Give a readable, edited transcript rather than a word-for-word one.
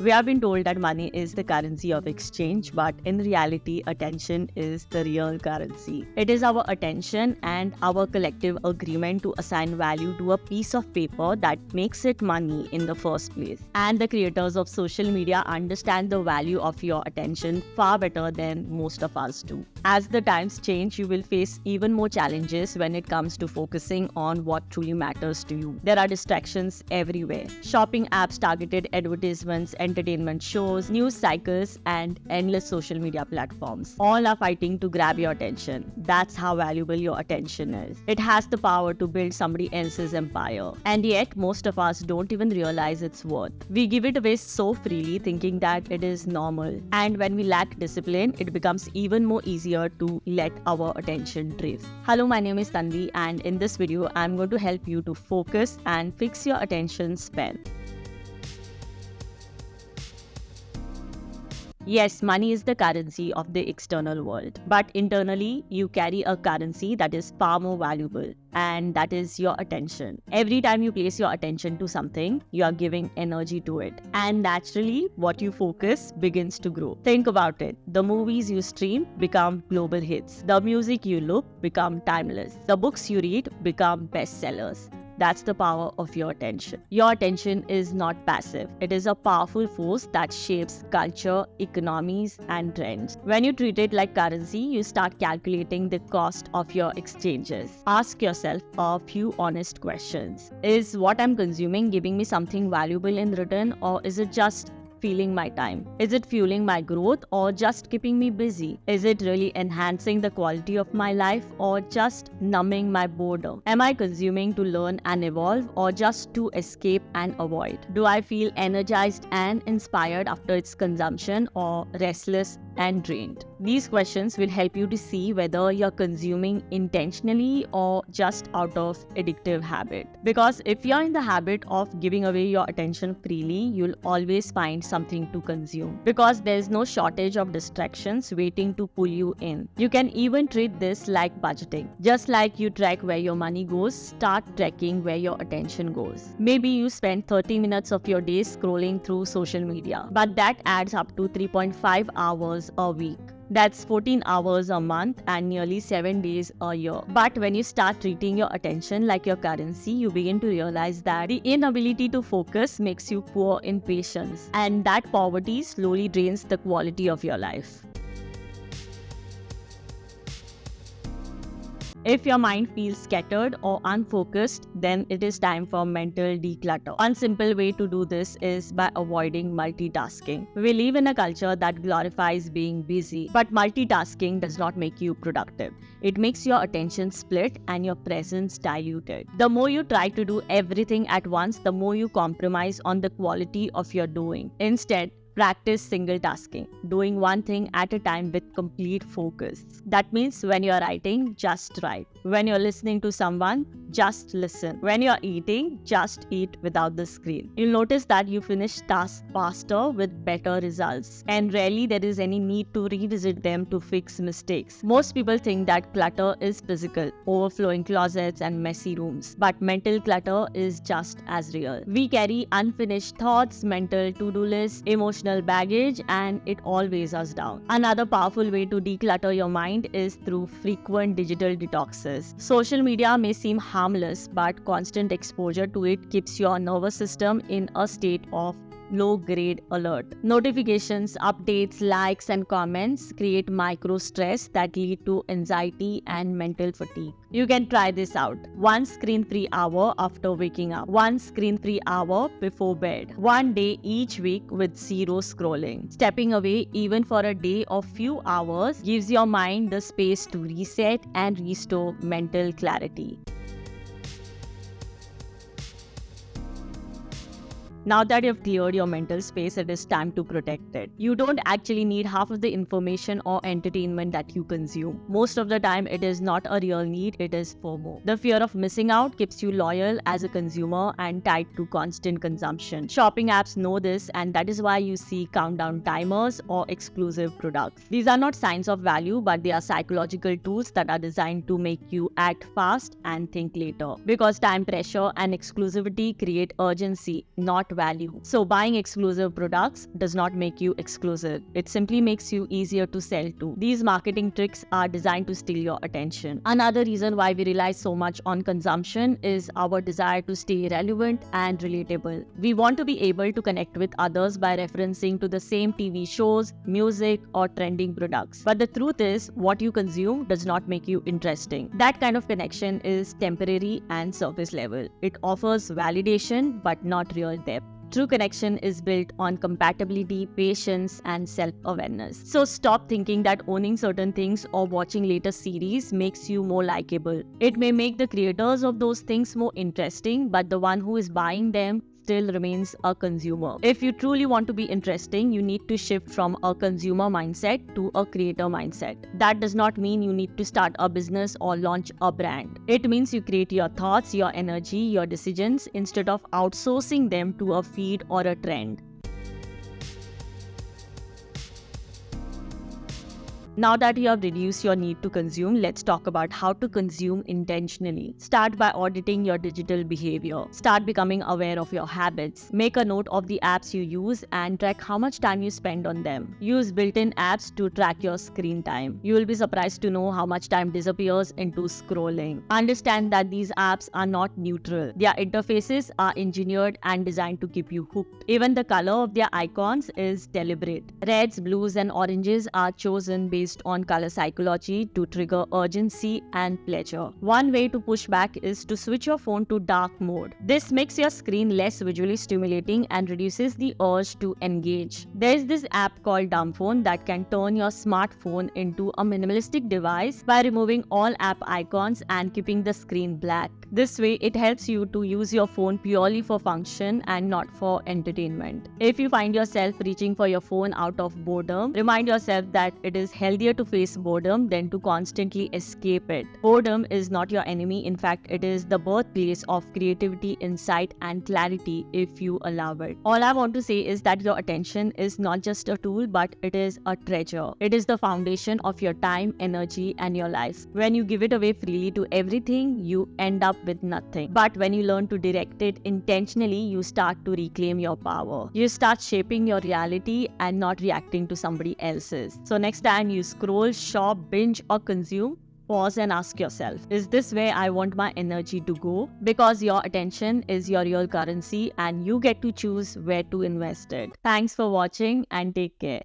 We have been told that money is the currency of exchange, but in reality, attention is the real currency. It is our attention and our collective agreement to assign value to a piece of paper that makes it money in the first place. And the creators of social media understand the value of your attention far better than most of us do. As the times change, you will face even more challenges when it comes to focusing on what truly matters to you. There are distractions everywhere. Shopping apps, targeted advertisements, entertainment shows, news cycles, and endless social media platforms. All are fighting to grab your attention. That's how valuable your attention is. It has the power to build somebody else's empire. And yet, most of us don't even realize its worth. We give it away so freely, thinking that it is normal. And when we lack discipline, it becomes even more easier to let our attention drift. Hello, my name is Tanvi, and in this video, I'm going to help you to focus and fix your attention span. Yes, money is the currency of the external world, but internally, you carry a currency that is far more valuable, and that is your attention. Every time you place your attention to something, you are giving energy to it, and naturally, what you focus begins to grow. Think about it. The movies you stream become global hits. The music you look become timeless. The books you read become bestsellers. That's the power of your attention. Your attention is not passive. It is a powerful force that shapes culture, economies, and trends. When you treat it like currency, you start calculating the cost of your exchanges. Ask yourself a few honest questions. Is what I'm consuming giving me something valuable in return, or is it just feeling my time? Is it fueling my growth or just keeping me busy? Is it really enhancing the quality of my life or just numbing my boredom? Am I consuming to learn and evolve or just to escape and avoid? Do I feel energized and inspired after its consumption or restless and drained? These questions will help you to see whether you're consuming intentionally or just out of addictive habit. Because if you're in the habit of giving away your attention freely, you'll always find something to consume, because there's no shortage of distractions waiting to pull you in. You can even treat this like budgeting. Just like you track where your money goes, start tracking where your attention goes. Maybe you spend 30 minutes of your day scrolling through social media, but that adds up to 3.5 hours a week. That's 14 hours a month and nearly 7 days a year. But when you start treating your attention like your currency, you begin to realize that the inability to focus makes you poor in patience, and that poverty slowly drains the quality of your life. If your mind feels scattered or unfocused, then it is time for mental declutter. One simple way to do this is by avoiding multitasking. We live in a culture that glorifies being busy, but multitasking does not make you productive. It makes your attention split and your presence diluted. The more you try to do everything at once, the more you compromise on the quality of your doing. Instead, practice single tasking, doing one thing at a time with complete focus. That means when you're writing, just write. When you're listening to someone, just listen. When you're eating, just eat without the screen. You'll notice that you finish tasks faster with better results, and rarely there is any need to revisit them to fix mistakes. Most people think that clutter is physical, overflowing closets and messy rooms, but mental clutter is just as real. We carry unfinished thoughts, mental to-do lists, emotional baggage, and it all weighs us down. Another powerful way to declutter your mind is through frequent digital detoxes. Social media may seem harmless, but constant exposure to it keeps your nervous system in a state of low-grade alert. Notifications, updates, likes, and comments create micro-stress that lead to anxiety and mental fatigue. You can try this out. 1 screen-free hour after waking up. 1 screen-free hour before bed. 1 day each week with zero scrolling. Stepping away even for a day or few hours gives your mind the space to reset and restore mental clarity. Now that you've cleared your mental space, it is time to protect it. You don't actually need half of the information or entertainment that you consume. Most of the time, it is not a real need, it is FOMO. The fear of missing out keeps you loyal as a consumer and tied to constant consumption. Shopping apps know this, and that is why you see countdown timers or exclusive products. These are not signs of value, but they are psychological tools that are designed to make you act fast and think later. Because time pressure and exclusivity create urgency, not value. So buying exclusive products does not make you exclusive. It simply makes you easier to sell to. These marketing tricks are designed to steal your attention. Another reason why we rely so much on consumption is our desire to stay relevant and relatable. We want to be able to connect with others by referencing to the same TV shows, music, or trending products. But the truth is, what you consume does not make you interesting. That kind of connection is temporary and surface level. It offers validation but not real depth. True connection is built on compatibility, patience, and self-awareness. So stop thinking that owning certain things or watching latest series makes you more likable. It may make the creators of those things more interesting, but the one who is buying them still remains a consumer. If you truly want to be interesting, you need to shift from a consumer mindset to a creator mindset. That does not mean you need to start a business or launch a brand. It means you create your thoughts, your energy, your decisions instead of outsourcing them to a feed or a trend. Now that you have reduced your need to consume, let's talk about how to consume intentionally. Start by auditing your digital behavior. Start becoming aware of your habits. Make a note of the apps you use and track how much time you spend on them. Use built-in apps to track your screen time. You will be surprised to know how much time disappears into scrolling. Understand that these apps are not neutral. Their interfaces are engineered and designed to keep you hooked. Even the color of their icons is deliberate. Reds, blues, and oranges are chosen based on color psychology to trigger urgency and pleasure. One way to push back is to switch your phone to dark mode. This makes your screen less visually stimulating and reduces the urge to engage. There is this app called Dumb Phone that can turn your smartphone into a minimalistic device by removing all app icons and keeping the screen black. This way, it helps you to use your phone purely for function and not for entertainment. If you find yourself reaching for your phone out of boredom, remind yourself that it is healthier to face boredom than to constantly escape it. Boredom is not your enemy. In fact, it is the birthplace of creativity, insight, and clarity if you allow it. All I want to say is that your attention is not just a tool, but it is a treasure. It is the foundation of your time, energy, and your life. When you give it away freely to everything, you end up with nothing. But when you learn to direct it intentionally, you start to reclaim your power. You start shaping your reality and not reacting to somebody else's. So next time you scroll, shop, binge, or consume, pause and ask yourself, is this where I want my energy to go? Because your attention is your real currency and you get to choose where to invest it. Thanks for watching and take care.